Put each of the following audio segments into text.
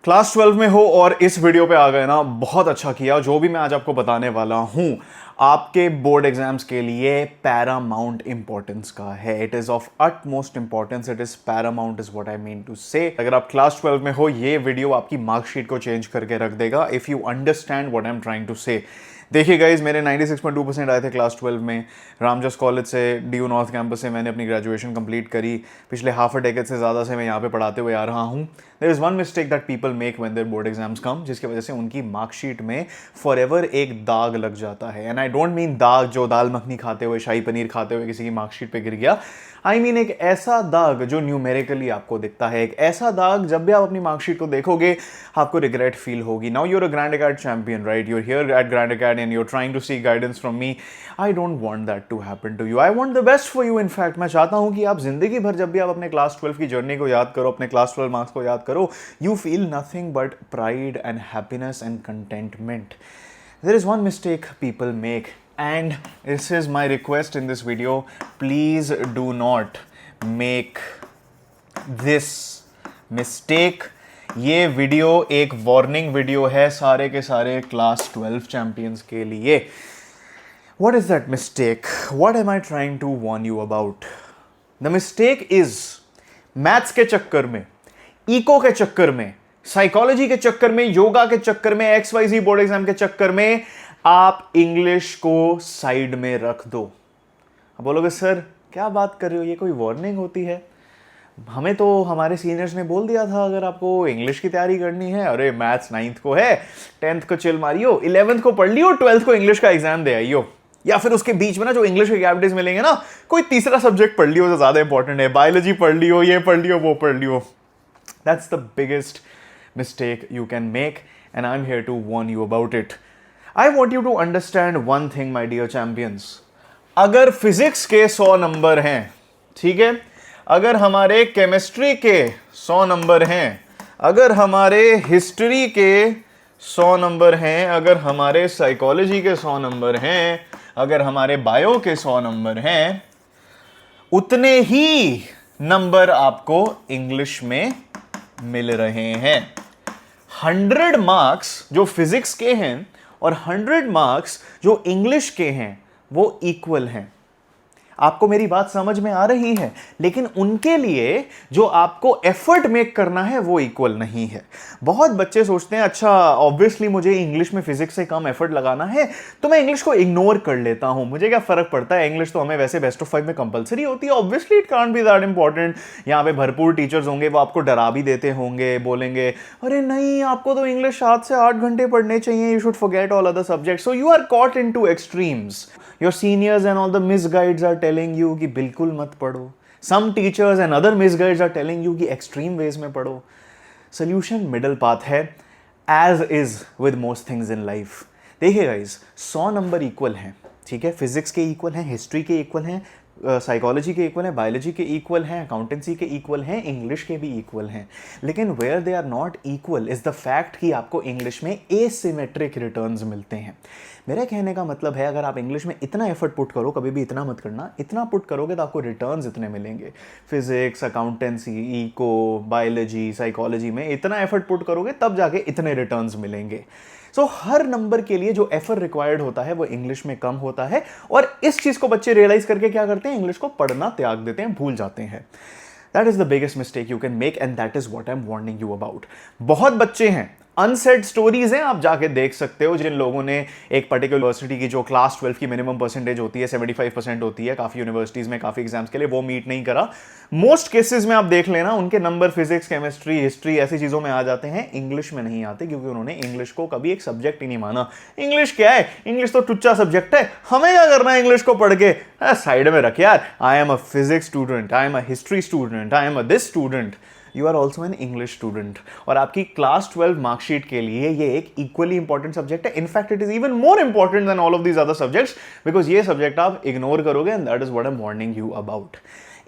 Class 12 में हो और इस वीडियो पे आ गए ना, बहुत अच्छा किया। जो भी मैं आज आपको बताने वाला हूं आपके बोर्ड एग्जाम्स के लिए पैरामाउंट इंपॉर्टेंस का है। It is of utmost importance, it is paramount is what I mean to say. अगर आप क्लास 12 में हो, ये वीडियो आपकी मार्कशीट को चेंज करके रख देगा if you understand what I am trying to say. देखिए गाइज, मेरे 96.2% आए थे क्लास 12 में। रामजस कॉलेज से, DU नॉर्थ कैंपस से मैंने अपनी ग्रेजुएशन कंप्लीट करी। पिछले हाफ अ डेकेड से ज़्यादा से मैं यहाँ पे पढ़ाते हुए आ रहा हूँ। There is one mistake that people make when their board exams come, जिसकी वजह से उनकी मार्कशीट में फॉर एवर एक दाग लग जाता है। एंड आई डोंट मीन दाग जो दाल मखनी खाते हुए, शाही पनीर खाते हुए किसी की मार्कशीट पे गिर गया। आई मीन एक ऐसा दाग जो न्यूमेरिकली आपको दिखता है, एक ऐसा दाग जब भी आप अपनी मार्कशीट को देखोगे आपको रिग्रेट फील होगी। Now you're a Grand Acad champion, right? You're here at Grand Acad and you're trying to seek guidance from me. I don't want that to happen to you. I want the best for you. In fact मैं चाहता हूं कि आप जिंदगी भर जब भी आप अपने क्लास 12 की जर्नी को याद करो, अपने क्लास 12 मार्क्स को याद करो, you feel nothing but pride and happiness and contentment. There is one mistake people make, and this is my request in this video. Please do not make this mistake. ये video एक warning video है सारे के सारे class 12 champions के लिए। What is that mistake? What am I trying to warn you about? The mistake is maths के चक्कर में, इको के चक्कर में, साइकोलॉजी के चक्कर में, योगा के चक्कर में, XYZ बोर्ड एग्जाम के चक्कर में आप इंग्लिश को साइड में रख दो। आप बोलोगे सर क्या बात कर रहे हो, ये कोई वार्निंग होती है? हमें तो हमारे सीनियर्स ने बोल दिया था अगर आपको इंग्लिश की तैयारी करनी है, अरे मैथ्स 9th को है, 10th को चिल मारियो, 11th को पढ़ लियो, 12th को इंग्लिश का एग्जाम दे आइयो। या फिर उसके बीच में ना जो इंग्लिश के गैप डेज मिलेंगे ना, कोई तीसरा सब्जेक्ट पढ़ लियो जो ज्यादा इंपॉर्टेंट है, बायोलॉजी पढ़ लियो, ये पढ़ लियो, वो पढ़ लियो। That's the biggest mistake you can make, and I'm here to warn you about it. I want you to understand one thing, my dear champions. अगर फिजिक्स के 100 नंबर हैं, ठीक है, अगर हमारे केमिस्ट्री के 100 नंबर हैं, अगर हमारे हिस्ट्री के 100 नंबर हैं, अगर हमारे साइकोलॉजी के 100 नंबर हैं, अगर हमारे बायो के 100 नंबर हैं, उतने ही नंबर आपको इंग्लिश में मिल रहे हैं। 100 मार्क्स जो फिजिक्स के हैं और 100 मार्क्स जो इंग्लिश के हैं वो इक्वल हैं। आपको मेरी बात समझ में आ रही है? लेकिन उनके लिए जो आपको एफर्ट मेक करना है वो इक्वल नहीं है। बहुत बच्चे सोचते हैं अच्छा ऑब्वियसली मुझे इंग्लिश में फिजिक्स से कम एफर्ट लगाना है तो मैं इंग्लिश को इग्नोर कर लेता हूं, मुझे क्या फर्क पड़ता है, इंग्लिश तो हमें वैसे बेस्ट ऑफ 5 में कंपलसरी होती है, obviously it can't be that important. यहाँ पे भरपूर टीचर्स होंगे, वो आपको डरा भी देते होंगे, बोलेंगे अरे नहीं आपको तो इंग्लिश 7 से 8 घंटे पढ़ने चाहिए, you should forget all other subjects. So you are caught into extremes. Your seniors and all the misguides are telling you कि बिल्कुल मत पढ़ो। Some teachers and other misguides are telling you कि एक्सट्रीम वेज में पढ़ो। Solution middle path है, as is with most things in life. देखिए guys, 100 number equal हैं, ठीक है, फिजिक्स के इक्वल हैं, हिस्ट्री के इक्वल हैं, साइकोलॉजी के इक्वल हैं, बायोलॉजी के इक्वल हैं, अकाउंटेंसी के इक्वल हैं, इंग्लिश के भी इक्वल हैं। लेकिन where they are not equal is the fact कि आपको इंग्लिश में एसिमेट्रिक रिटर्न्स मिलते हैं। मेरे कहने का मतलब है अगर आप इंग्लिश में इतना एफर्ट पुट करो, कभी भी इतना मत करना, इतना पुट करोगे तो आपको रिटर्न्स इतने मिलेंगे। Physics, accountancy, eco, biology, psychology में इतना एफर्ट पुट करोगे तब जाके इतने रिटर्न्स मिलेंगे। सो हर नंबर के लिए जो एफर्ट रिक्वायर्ड होता है वो इंग्लिश में कम होता है, और इस चीज को बच्चे रियलाइज करके क्या करते हैं, इंग्लिश को पढ़ना त्याग देते हैं, भूल जाते हैं। That is the biggest mistake you can make and that is what I am warning you about. बहुत बच्चे हैं, अनसेड स्टोरीज हैं, आप जाके देख सकते हो, जिन लोगों ने एक पर्टिकुलर यूनिवर्सिटी की जो क्लास 12 की मिनिमम परसेंटेज होती है 75% होती है काफी यूनिवर्सिटीज में, काफी एग्जाम्स के लिए, वो मीट नहीं करा। मोस्ट केसेस में आप देख लेना उनके नंबर फिजिक्स, केमिस्ट्री, हिस्ट्री ऐसी चीजों में आ जाते हैं, इंग्लिश में नहीं आते, क्योंकि उन्होंने इंग्लिश को कभी एक सब्जेक्ट ही नहीं माना। इंग्लिश क्या है, इंग्लिश तो टुच्चा सब्जेक्ट है, हमें क्या करना है इंग्लिश को पढ़ के, साइड में रख यार। I am a physics student, I am a history student, I am a this student, you are also an English student. और आपकी क्लास 12 मार्कशीट के लिए ये एक इक्वली इंपॉर्टेंट सब्जेक्ट है। In fact it is even more important than all of these other subjects, because ये subject आप ignore करोगे and that is what I am warning you about.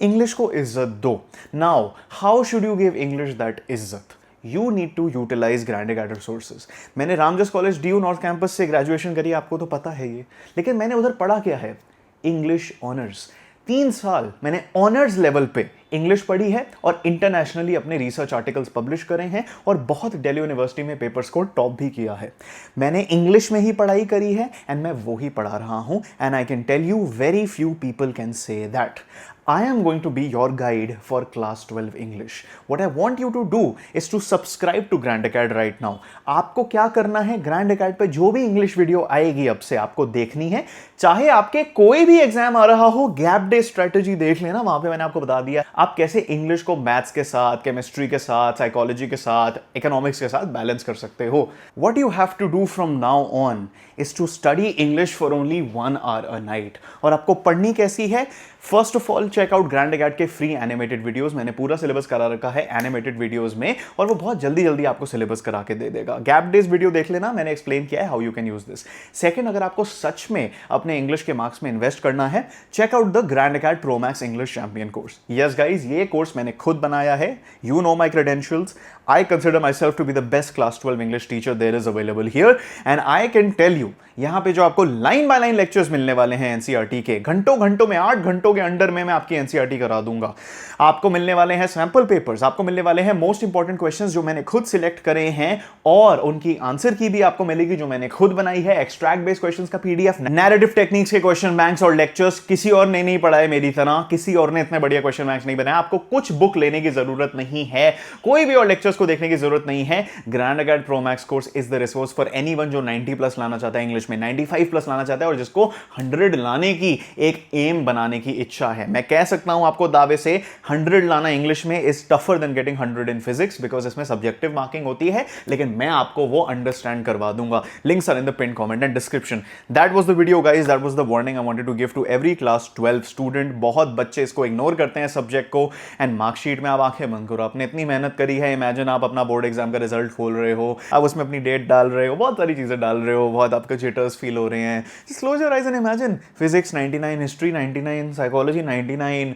English को इज्जत दो। Now how should you give English that इज्जत? You need to utilize Grand Academy resources. मैंने Ramjas college DU north campus से graduation करी, आपको तो पता है ये, लेकिन मैंने उधर पढ़ा क्या है, इंग्लिश ऑनर्स। 3 साल मैंने ऑनर्स लेवल पे इंग्लिश पढ़ी है और इंटरनेशनली अपने रिसर्च आर्टिकल्स पब्लिश करे हैं और बहुत दिल्ली यूनिवर्सिटी में पेपर्स को टॉप भी किया है। मैंने इंग्लिश में ही पढ़ाई करी है एंड मैं वो ही पढ़ा रहा हूं and I can tell you very few people can say that I am going to be your guide for class 12 English. What I want you to do is to subscribe to Grand Acad right now. आपको क्या करना है, Grand Acad पे जो भी English video आएगी अब से आपको देखनी है, चाहे आपके कोई भी एग्जाम आ रहा हो, गैप डे स्ट्रेटेजी देख लेना, वहां पे मैंने आपको बता दिया आप कैसे इंग्लिश को मैथ्स के साथ, केमिस्ट्री के साथ, साइकोलॉजी के साथ, इकोनॉमिक्स के साथ बैलेंस कर सकते हो। What you have to do from now on is to study English for only 1 hour a night. और आपको पढ़नी कैसी है? First of all check out Grand Acad के फ्री एनिमेटेड वीडियोस। मैंने पूरा सिलेबस करा रखा है एनिमेटेड वीडियोस में और वो बहुत जल्दी जल्दी आपको सिलेबस करा के दे देगा। गैप डेज वीडियो देख लेना, मैंने एक्सप्लेन किया है how you can use this. Second, अगर आपको सच में अपने इंग्लिश के मार्क्स में इन्वेस्ट करना है, check out the Grand अकैड pro Max English champion course. Yes guys, ये कोर्स मैंने खुद बनाया है। You know my credentials. I consider myself to be the best class 12 English teacher there is available here and I can tell you, यहां पे जो आपको line by line lectures मिलने वाले हैं एनसीईआरटी के, घंटों घंटों में 8 घंटों के अंडर में मैं आपकी एनसीईआरटी करा दूंगा। आपको मिलने वाले हैं सैंपल पेपर्स, आपको मिलने वाले हैं मोस्ट इंपॉर्टेंट क्वेश्चंस जो मैंने खुद सिलेक्ट करे हैं और उनकी आंसर की भी आपको मिलेगी जो मैंने खुद बनाई है। एक्सट्रैक्ट बेस्ड क्वेश्चंस का पीडीएफ, नैरेटिव टेक्निक्स के क्वेश्चन बैंक्स और लेक्चर्स किसी और ने नहीं पढ़ाए मेरी तरह, किसी और ने इतने बढ़िया क्वेश्चन बैंक्स नहीं बनाए। आपको कुछ बुक लेने की जरूरत नहीं है, कोई भी और लेक्चर्स को देखने की जरूरत नहीं है। Grand अकैड pro max course is the resource for anyone जो 90 प्लस लाना चाहता है इंग्लिश में, 95 प्लस लाना चाहता है और जिसको 100 लाने की एक एम बनाने की इच्छा है। मैं कह सकता हूं आपको दावे से 100 लाना इंग्लिश में is tougher than getting 100 in physics, because इसमें सब्जेक्टिव मार्किंग होती है, लेकिन मैं आपको वो अंडरस्टैंड करवा दूंगा। Links are in the pin comment and description. That was the video guys, that was the warning I wanted to give to every class 12 student. बहुत बच्चे इसको इग्नोर करते हैं सब्जेक्ट को एंड मार्कशीट में आप आंखें बंद करो। आपने इतनी मेहनत करी है, इमेजिन आप अपना बोर्ड एग्जाम का रिजल्ट खोल रहे हो, आप उसमें अपनी डेट डाल रहे हो, बहुत सारी चीजें डाल रहे हो, बहुत आपके जिटर्स फील हो रहे हैं। Just close your eyes and imagine physics 99, history 99, psychology 99,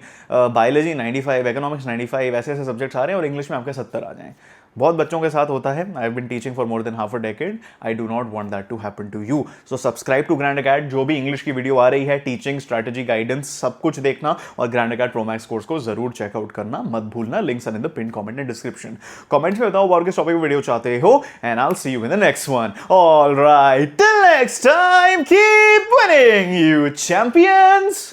biology 95, economics 95, ऐसे ऐसे सब्जेक्ट्स आ रहे हैं और इंग्लिश में आपके 70 आ जाएं। बहुत बच्चों के साथ होता है। I have been teaching for more than half a decade. I do not want that to happen to you. So subscribe to Grand Acad. जो भी इंग्लिश की वीडियो आ रही है, टीचिंग, स्ट्रैटेजी, गाइडेंस, सब कुछ देखना और ग्रैंड अकैड प्रो मैक्स कोर्स को जरूर चेकआउट करना मत भूलना। Links are in the pin comment and description. Comments में बताओ और किस टॉपिक वीडियो चाहते हो and I will see you in the next one. Alright, till next time, keep winning you champions.